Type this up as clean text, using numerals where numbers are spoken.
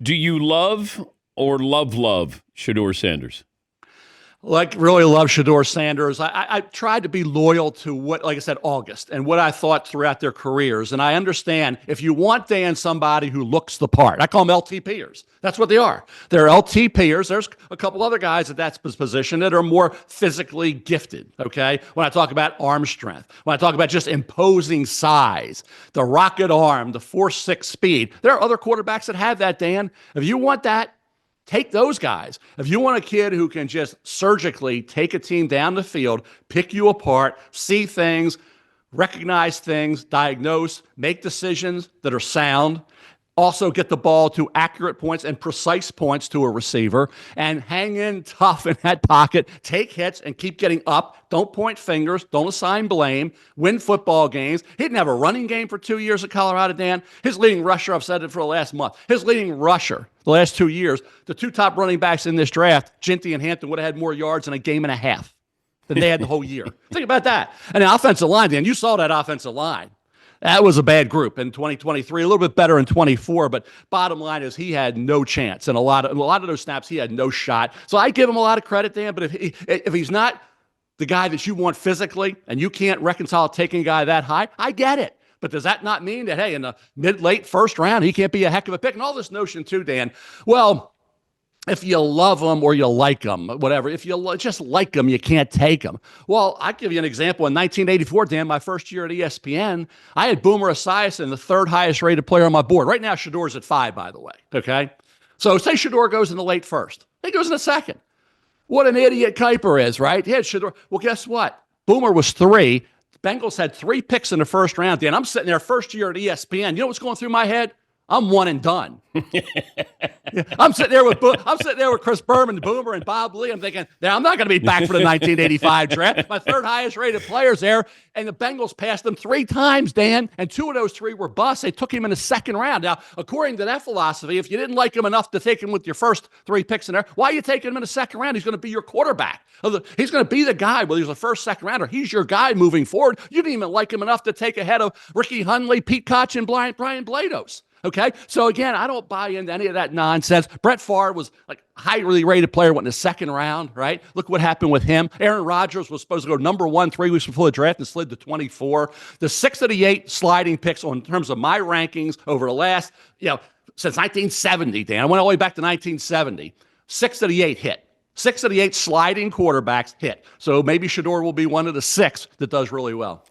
Do you love or love Shedeur Sanders? Really love Shedeur Sanders. I tried to be loyal to what, like I said, August, and what I thought throughout their careers. And I understand if you want, Dan, somebody who looks the part. I call them LTPers. That's what they are. They're LTPers. There's a couple other guys at that position that are more physically gifted, okay? When I talk about arm strength, when I talk about just imposing size, the rocket arm, the 4.6 speed, there are other quarterbacks that have that, Dan. If you want that, take those guys. If you want a kid who can just surgically take a team down the field, pick you apart, see things, recognize things, diagnose, make decisions that are sound, also get the ball to accurate points and precise points to a receiver, and hang in tough in that pocket, take hits, and keep getting up. Don't point fingers. Don't assign blame. Win football games. He didn't have a running game for 2 years at Colorado, Dan. His leading rusher, I've said it for the last month, his leading rusher the last 2 years, the two top running backs in this draft, Ginty and Hampton, would have had more yards in a game and a half than they had the whole year. Think about that. And the offensive line, Dan, you saw that offensive line. That was a bad group in 2023, a little bit better in 24, but bottom line is he had no chance. And a lot of those snaps, he had no shot. So I give him a lot of credit, Dan, but if he's not the guy that you want physically and you can't reconcile taking a guy that high, I get it. But does that not mean that, hey, in the late first round, he can't be a heck of a pick? And all this notion too, Dan, well, if you love them or you like them, whatever, if you just like them, you can't take them. Well, I'll give you an example. In 1984, Dan, my first year at ESPN, I had Boomer Esiason, the third highest rated player on my board. Right now, Shedeur's at 5, by the way, okay? So say Shedeur goes in the late first. He goes in the second. What an idiot Kiper is, right? He had Shedeur. Well, guess what? Boomer was 3. The Bengals had 3 picks in the first round, Dan. I'm sitting there first year at ESPN. You know what's going through my head? I'm one and done. I'm sitting there with Chris Berman, Boomer, and Bob Lee. I'm thinking, I'm not going to be back for the 1985 draft. My third highest rated players there, and the Bengals passed them 3 times, Dan, and 2 of those 3 were busts. They took him in the second round. Now, according to that philosophy, if you didn't like him enough to take him with your first 3 picks in there, why are you taking him in the second round? He's going to be your quarterback. He's going to be the guy, whether he's the first, second rounder. He's your guy moving forward. You didn't even like him enough to take ahead of Ricky Hundley, Pete Koch, and Brian Blados. Okay, so again, I don't buy into any of that nonsense. Brett Favre was like a highly rated player, went in the second round, right? Look what happened with him. Aaron Rodgers was supposed to go number 1 3 weeks before the draft and slid to 24. The 6 of the 8 sliding picks in terms of my rankings over the last, since 1970, Dan. I went all the way back to 1970. 6 of the 8 hit. 6 of the 8 sliding quarterbacks hit. So maybe Shedeur will be one of the 6 that does really well.